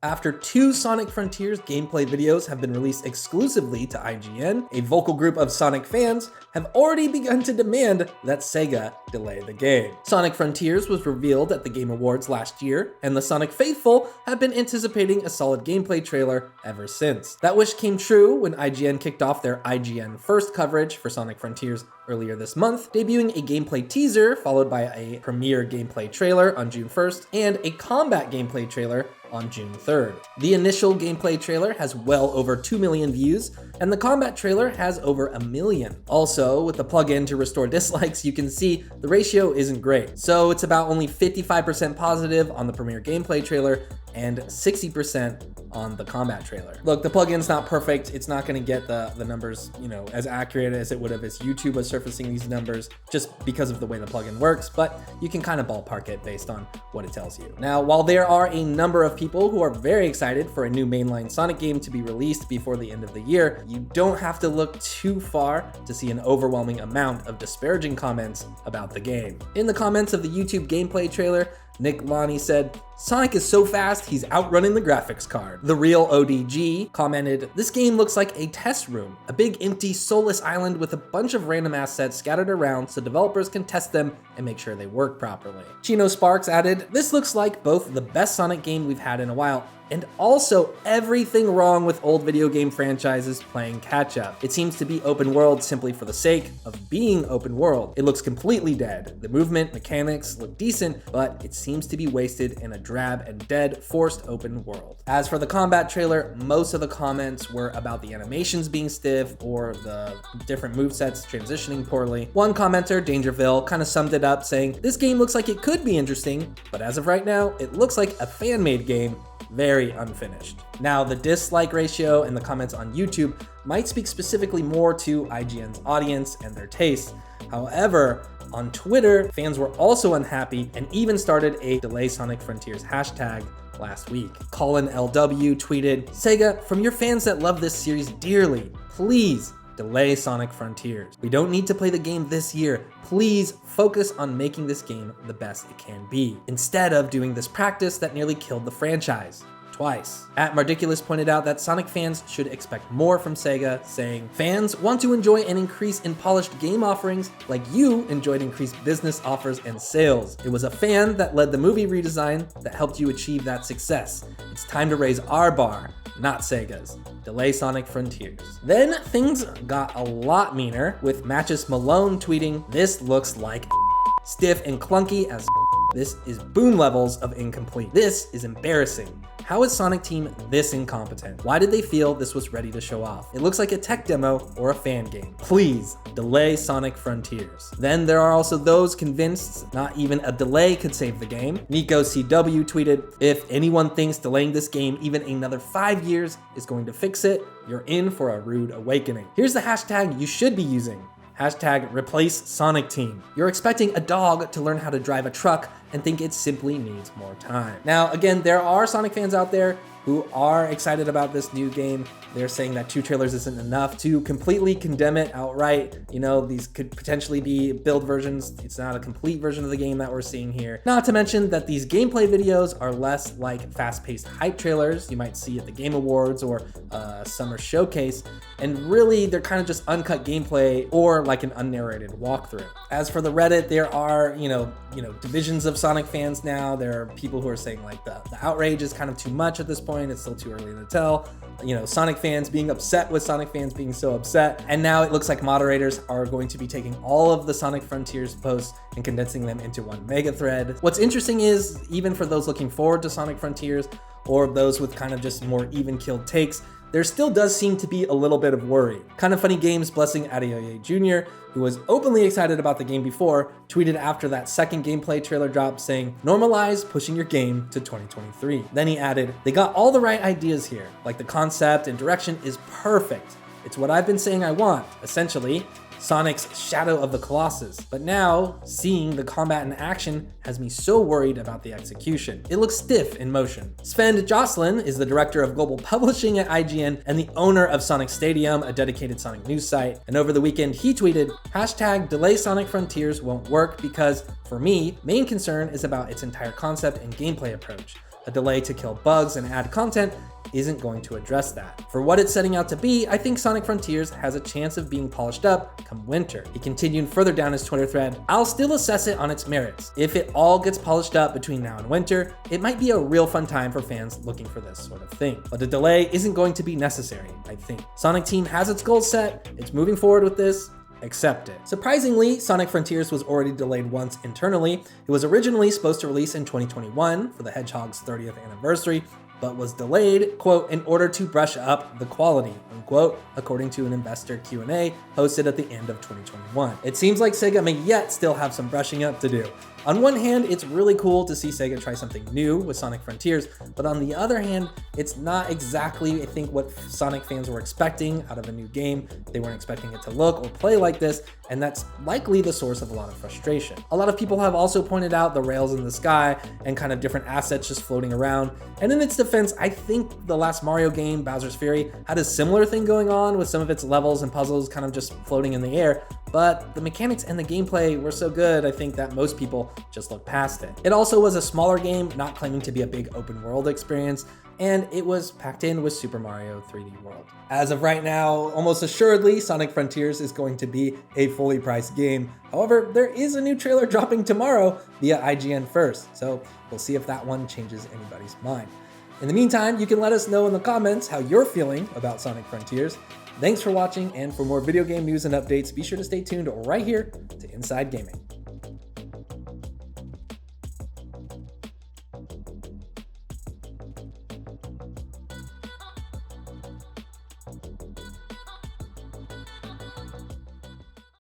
After 2 Sonic Frontiers gameplay videos have been released exclusively to IGN, a vocal group of Sonic fans have already begun to demand that Sega delay the game. Sonic Frontiers was revealed at the Game Awards last year, and the Sonic faithful have been anticipating a solid gameplay trailer ever since. That wish came true when IGN kicked off their IGN First coverage for Sonic Frontiers earlier this month, debuting a gameplay teaser followed by a premiere gameplay trailer on June 1st and a combat gameplay trailer on June 3rd. The initial gameplay trailer has well over 2 million views, and the combat trailer has over 1 million. Also, with the plugin to restore dislikes, you can see the ratio isn't great. So it's about only 55% positive on the premiere gameplay trailer and 60% on the combat trailer. Look, the plugin's not perfect. It's not gonna get the numbers, as accurate as it would have as YouTube was surfacing these numbers just because of the way the plugin works, but you can kind of ballpark it based on what it tells you. Now, while there are a number of people who are very excited for a new mainline Sonic game to be released before the end of the year, you don't have to look too far to see an overwhelming amount of disparaging comments about the game. In the comments of the YouTube gameplay trailer, Nick Lonnie said, "Sonic is so fast, he's outrunning the graphics card." The Real ODG commented, "This game looks like a test room, a big empty soulless island with a bunch of random assets scattered around so developers can test them and make sure they work properly." Chino Sparks added, "This looks like both the best Sonic game we've had in a while and also everything wrong with old video game franchises playing catch up. It seems to be open world simply for the sake of being open world. It looks completely dead. The movement mechanics look decent, but it seems to be wasted in a drab and dead forced open world." As for the combat trailer, most of the comments were about the animations being stiff or the different movesets transitioning poorly. One commenter, Dangerville, kind of summed it up saying, "This game looks like it could be interesting, but as of right now, it looks like a fan-made game, very unfinished." Now, the dislike ratio and the comments on YouTube might speak specifically more to IGN's audience and their tastes. However, on Twitter, fans were also unhappy and even started a Delay Sonic Frontiers hashtag last week. Colin LW tweeted, "Sega, from your fans that love this series dearly, please delay Sonic Frontiers. We don't need to play the game this year. Please focus on making this game the best it can be, instead of doing this practice that nearly killed the franchise twice." At Mardiculous pointed out that Sonic fans should expect more from Sega, saying, "Fans want to enjoy an increase in polished game offerings like you enjoyed increased business offers and sales. It was a fan that led the movie redesign that helped you achieve that success. It's time to raise our bar, not Sega's. Delay Sonic Frontiers." Then things got a lot meaner, with Matches Malone tweeting, "This looks like stiff and clunky as this is boom levels of incomplete. This is embarrassing. How is Sonic Team this incompetent? Why did they feel this was ready to show off? It looks like a tech demo or a fan game. Please delay Sonic Frontiers." Then there are also those convinced not even a delay could save the game. Nico CW tweeted, "If anyone thinks delaying this game even another 5 years is going to fix it, you're in for a rude awakening. Here's the hashtag you should be using. Hashtag replace Sonic Team. You're expecting a dog to learn how to drive a truck and think it simply needs more time." Now, again, there are Sonic fans out there who are excited about this new game. They're saying that 2 trailers isn't enough to completely condemn it outright. These could potentially be build versions. It's not a complete version of the game that we're seeing here. Not to mention that these gameplay videos are less like fast-paced hype trailers you might see at the Game Awards or Summer Showcase, and really they're kind of just uncut gameplay or like an unnarrated walkthrough. As for the Reddit, there are, divisions of Sonic fans now. There are people who are saying like the outrage is kind of too much at this point. It's still too early to tell. Sonic fans being upset with Sonic fans being so upset. And now it looks like moderators are going to be taking all of the Sonic Frontiers posts and condensing them into one mega thread. What's interesting is, even for those looking forward to Sonic Frontiers or those with kind of just more even-keeled takes, there still does seem to be a little bit of worry. Kind of Funny Games blessing Adeoye Jr., who was openly excited about the game before, tweeted after that second gameplay trailer drop saying, "Normalize pushing your game to 2023. Then he added, "They got all the right ideas here, like the concept and direction is perfect. It's what I've been saying I want, essentially. Sonic's Shadow of the Colossus. But now, seeing the combat in action has me so worried about the execution. It looks stiff in motion." Sven Jocelyn is the director of global publishing at IGN and the owner of Sonic Stadium, a dedicated Sonic news site. And over the weekend, he tweeted, "Hashtag delay Sonic Frontiers won't work because, for me, main concern is about its entire concept and gameplay approach. A delay to kill bugs and add content isn't going to address that. For what it's setting out to be, I think Sonic Frontiers has a chance of being polished up come winter. He continued further down his Twitter thread, "I'll still assess it on its merits. If it all gets polished up between now and winter, it might be a real fun time for fans looking for this sort of thing. But a delay isn't going to be necessary, I think. Sonic Team has its goals set, it's moving forward with this, accept it." Surprisingly, Sonic Frontiers was already delayed once internally. It was originally supposed to release in 2021 for the Hedgehog's 30th anniversary, but was delayed, quote, "in order to brush up the quality," unquote, according to an investor Q&A hosted at the end of 2021. It seems like Sega may yet still have some brushing up to do. On one hand, it's really cool to see Sega try something new with Sonic Frontiers, but on the other hand, it's not exactly, I think, what Sonic fans were expecting out of a new game. They weren't expecting it to look or play like this, and that's likely the source of a lot of frustration. A lot of people have also pointed out the rails in the sky and kind of different assets just floating around, and in its defense, I think the last Mario game, Bowser's Fury, had a similar thing going on with some of its levels and puzzles kind of just floating in the air, but the mechanics and the gameplay were so good, I think that most people just look past it. It also was a smaller game, not claiming to be a big open world experience, and it was packed in with Super Mario 3D World. As of right now, almost assuredly, Sonic Frontiers is going to be a fully priced game. However, there is a new trailer dropping tomorrow via IGN first, so we'll see if that one changes anybody's mind. In the meantime, you can let us know in the comments how you're feeling about Sonic Frontiers. Thanks for watching, and for more video game news and updates, be sure to stay tuned right here to Inside Gaming.